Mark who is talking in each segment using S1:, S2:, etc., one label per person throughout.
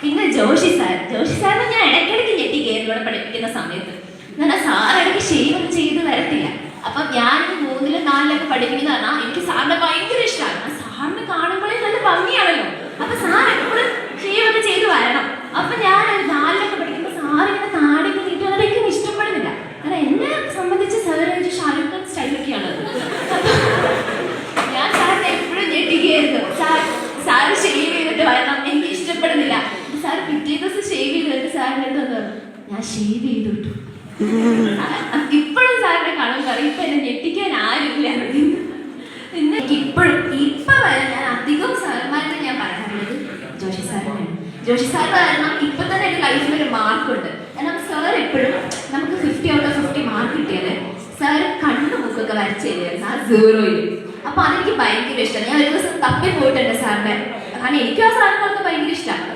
S1: പിന്നെ ജോഷി സാറിനെ ഞാൻ ഇടയ്ക്കിടയ്ക്ക് ഞെട്ടിക്കുകയായിരുന്നു ഇവിടെ പഠിപ്പിക്കുന്ന സമയത്ത്. എന്നാൽ സാർ ഇടയ്ക്ക് ഷെയ്വ് ചെയ്ത് വരത്തില്ല. അപ്പം ഞാൻ 3ലും 4ലൊക്കെ പഠിപ്പിക്കുന്ന പറഞ്ഞാൽ എനിക്ക് സാറിനെ ഭയങ്കര ഇഷ്ടമാണ്. സാറിന് കാണുമ്പോഴേ നല്ല ഭംഗിയാണല്ലോ. അപ്പൊ സാർ എപ്പോഴും ഷെയ്വ് ഒക്കെ ചെയ്ത് വരണം. അപ്പൊ ഞാൻ 4ലൊക്കെ പഠിക്കുമ്പോൾ സാറിങ്ങനെ താടിക്ക് നീട്ടി വന്നിട്ട് എനിക്ക് ഇഷ്ടപ്പെടുന്നില്ല. കാരണം എന്നെ സംബന്ധിച്ച് സാർ ഒരു ഷാരൂഖ് ഖാൻ സ്റ്റൈലൊക്കെയാണ്. ഞാൻ സാറിനെ എപ്പോഴും ഞെട്ടിക്കുകയായിരുന്നു. സാറ് ഷെയ്വ് ചെയ്തിട്ട് വരണം, എനിക്ക് ഇഷ്ടപ്പെടുന്നില്ല. സാർ പിറ്റേ ദിവസം ഷേവ് ചെയ്തിട്ട് സാറിൻ്റെ അടുത്ത് വന്നു, ഞാൻ ഷേവ് ചെയ്തിട്ടു. ഇപ്പോഴും സാറിനെ കാണുമ്പോൾ പറയും ഇപ്പൊ എന്നെ ഞെട്ടിക്കാൻ ആരുമില്ല. പിന്നെ ഇപ്പൊ വരെ ഞാൻ അധികം സാറുമാരുടെ ഞാൻ പറയാറുള്ളത് ജോഷി സാറിനാണ്. ജോഷി സാർ കാരണം ഇപ്പൊ തന്നെ എൻ്റെ ലൈഫിൽ ഒരു മാർക്കുണ്ട്. കാരണം സാർ എപ്പോഴും നമുക്ക് 50 ഔട്ട് ഓഫ് 50 മാർക്ക് കിട്ടിയാല് സാർ കണ്ണു മുക്കൊക്കെ വരച്ചു തരുമായിരുന്നു ആ 0യിൽ. അപ്പൊ അതെനിക്ക് ഭയങ്കര ഇഷ്ടമാണ്. ഞാൻ ഒരു ദിവസം തപ്പി പോയിട്ടുണ്ട് സാറിന്റെ. കാരണം എനിക്കും ആ സാറിനൊക്കെ ഭയങ്കര ഇഷ്ടമാണ്.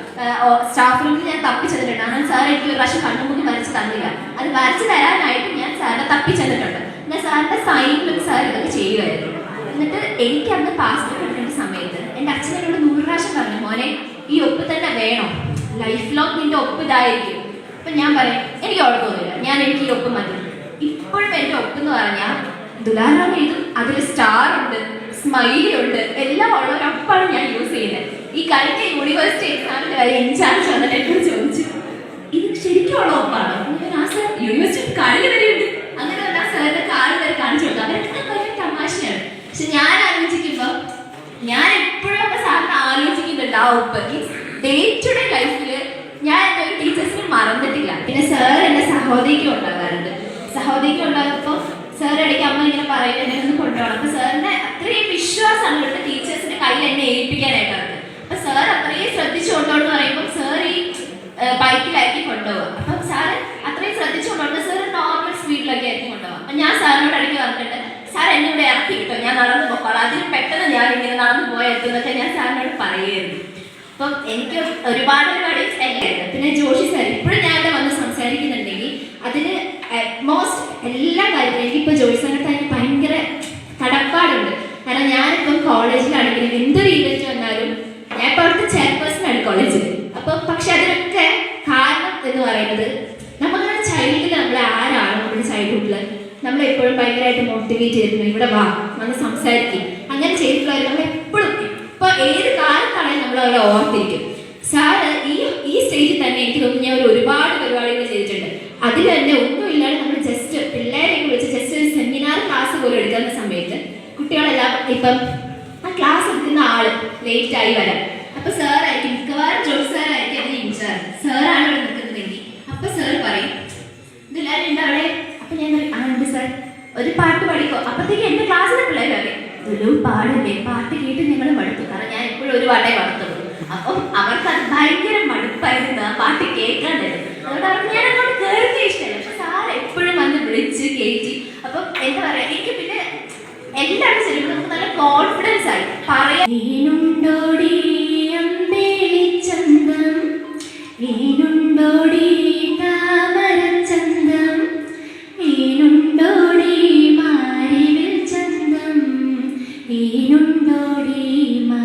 S1: സ്റ്റാഫ് റൂമിൽ ഞാൻ തപ്പി ചെന്നിട്ടുണ്ട്. അങ്ങനെ സാർ എനിക്ക് ഒരു പ്രാവശ്യം കണ്ണുമുക്കി വരച്ച് തന്നില്ല. അത് വരച്ച് തരാനായിട്ട് ഞാൻ സാറിനെ തപ്പി ചെന്നിട്ടുണ്ട്. ഞാൻ സാറിന്റെ സൈനിലും സാർ ഇതൊക്കെ ചെയ്യുമായിരുന്നു. എന്നിട്ട് എനിക്ക് അന്ന് പാസ്പോർട്ട് എടുക്കേണ്ട സമയത്ത് എൻ്റെ അച്ഛൻ എന്നോട് 100 പ്രാവശ്യം പറഞ്ഞു, മോനെ ഈ ഒപ്പ് തന്നെ വേണോ, ലൈഫ് ലോങ് നിന്റെ ഒപ്പ് ഇതായിരിക്കും. അപ്പൊ ഞാൻ പറയാം എനിക്ക് കുഴപ്പമൊന്നുമില്ല, എനിക്ക് ഈ ഒപ്പ് മതി. ഇപ്പോഴും എൻ്റെ ഒപ്പ് എന്ന് പറഞ്ഞാൽ ദുലാറാം എഴുതും, അതിൽ സ്റ്റാർ ഉണ്ട്, സ്മൈലി ഉണ്ട്, എല്ലാം ഉള്ള ഒരു ഒപ്പാണ് ഞാൻ യൂസ് ചെയ്യുന്നത്. ഈ കഴിഞ്ഞ യൂണിവേഴ്സിറ്റി എക്സാമിന് വരെ ഇൻചാർജ് വന്നിട്ട് എന്നോട് ചോദിച്ചു ഇത് ശരിക്കുള്ള ഒപ്പാണോ? ആ സാർ യൂണിവേഴ്സിറ്റി കാലിൽ വരെയുണ്ട്. അങ്ങനെ പറഞ്ഞാൽ സാറിന്റെ കാല് വരെ കാണിച്ചു കൊടുക്കും. അവരൊക്കെ ഭയങ്കര തമാശയാണ്. പക്ഷെ ഞാൻ ആലോചിക്കുമ്പോൾ ഞാൻ എപ്പോഴും ഒക്കെ സാറിന് ആലോചിക്കുന്നുണ്ട് ആ ഒപ്പ്. ഡേ ടു ഡേ ലൈഫില് ഞാൻ എൻ്റെ ഒരു ടീച്ചേഴ്സിനെ മറന്നിട്ടില്ല. പിന്നെ സാർ എൻ്റെ സഹോദരിക്കും ഉണ്ടാകാറുണ്ട്. സഹോദരിക്കും ഉണ്ടാകുമ്പോൾ സാർ ഇടയ്ക്ക് അമ്മ ഇങ്ങനെ പറയും എന്നെ ഒന്ന് കൊണ്ടുപോകണം. അപ്പൊ സാറിന് അത്രയും വിശ്വാസമാണ് ഇവിടുത്തെ ടീച്ചേഴ്സിന്റെ കയ്യിൽ എന്നെ ഏൽപ്പിക്കാനായിട്ടാണ്. അപ്പൊ സാർ അത്രയും ശ്രദ്ധിച്ചുകൊണ്ടോന്ന് പറയുമ്പോൾ സാർ ഈ ബൈക്കിലാക്കി കൊണ്ടുപോകുക. അപ്പം സാറ് അത്രയും ശ്രദ്ധിച്ചുകൊണ്ടോണ്ട് സാർ നോർമൽ സ്പീഡിലൊക്കെ ആയിരിക്കും കൊണ്ടുപോകുക. അപ്പൊ ഞാൻ സാറിനോട് ഇടയ്ക്ക് പറഞ്ഞിട്ട് സാർ എന്നെ ഇവിടെ ഇറക്കി കിട്ടോ, ഞാൻ നടന്നു പോക്കോളാം, അതിന് പെട്ടെന്ന് ഞാൻ ഇങ്ങനെ നടന്നു പോയെത്തുന്നൊക്കെ ഞാൻ സാറിനോട് പറയുമായിരുന്നു. അപ്പം എനിക്ക് ഒരുപാട് പിന്നെ ജോഷി സാർ ഇപ്പോഴും ഞാൻ ഇവിടെ വന്ന് സംസാരിക്കുന്നുണ്ടെങ്കിൽ അതിന് മോസ്റ്റ് എല്ലാ കാര്യത്തിലും എനിക്കിപ്പോൾ ജോഷി സാറിനെ തന്നെ ഭയങ്കര കടപ്പാടുണ്ട്. കാരണം ഞാനിപ്പം കോളേജിലാണെങ്കിലും എന്തൊരു ഇവന്റ് വന്നാലും ഞാൻ ഇപ്പോൾ അവിടുത്തെ ചെയർപേഴ്സണാണ് കോളേജിൽ. അപ്പം പക്ഷെ അതിനൊക്കെ കാരണം എന്ന് പറയുന്നത് നമ്മുടെ ചൈൽഡിൽ നമ്മളെ ആരാണ് നമ്മുടെ ചൈൽഡ്ഹുഡിൽ നമ്മളെപ്പോഴും ഭയങ്കരമായിട്ട് മോട്ടിവേറ്റ് ചെയ്തിട്ടുണ്ട്. ഇവിടെ വന്ന് സംസാരിക്കും, അങ്ങനെ ചെയ്തിട്ടുള്ളവർ നമ്മളെപ്പോഴും ഇപ്പോൾ ഏത് കാലത്താണെങ്കിലും നമ്മൾ അവരെ ഓർത്തിരിക്കും. സാറ് ഈ സ്റ്റേജിൽ തന്നെ എനിക്ക് തോന്നുന്നു ഞാൻ ഒരുപാട് പരിപാടികൾ ചെയ്തിട്ടുണ്ട്. അതിൽ തന്നെ ഒന്നുമില്ലാതെ നമ്മൾ ജസ്റ്റ് പിള്ളേരെയൊക്കെ വിളിച്ച് ജസ്റ്റ് ഒരു സെമിനാർ ക്ലാസ് പോലും എടുക്കുന്ന സമയത്ത് കുട്ടികളെല്ലാം ഇപ്പം ആ ക്ലാസ് എടുക്കുന്ന ആള് ലേറ്റ് ആയി വരാം. അപ്പൊ സാറായിരിക്കും മിക്കവാറും ജോഷി സാറായിരിക്കും അതിന് ഇൻചാർജ്. സാറാണ് ഇവിടെ നിൽക്കുന്നതെങ്കിൽ അപ്പൊ സാർ പറയും ഇതെല്ലാവരും ഉണ്ട് അവിടെ. അപ്പൊ ഞാൻ ഉണ്ട് സാർ, ഒരു പാട്ട് പാടിക്കോ. അപ്പത്തേക്ക് എന്റെ ക്ലാസ്സിലെ പിള്ളേർ പറയും ഒരു പാടല്ലേ, പാട്ട് കേട്ട് ഞങ്ങൾ മടുത്തു. കാരണം ഞാൻ എപ്പോഴും ഒരു പാട്ടേ പാടത്തുള്ളൂ. അപ്പം അവർക്ക് അത് ഭയങ്കര മടുപ്പായിരുന്നു ആ പാട്ട് കേൾക്കാൻ തന്നെ. അതുകൊണ്ട് അവർക്ക് ഞാൻ അങ്ങോട്ട് കയറുന്ന ഇഷ്ടമല്ല. പക്ഷെ സാർ എപ്പോഴും വന്ന് വിളിച്ച് കയറ്റി. അപ്പം എന്താ പറയാ, എനിക്ക് പിന്നെ എല്ലാവരും ചെല്ലുമ്പോൾ നമുക്ക് നല്ല കോൺഫിഡൻസ് ആയി പറയാം. വീണുണ്ടോടി അമ്പേളിച്ചന്തം, വീണുണ്ടോടി താമരച്ചന്തം, വീണുണ്ടോടി മാരിവിൽ ചന്തം, വീണുണ്ടോടി മാ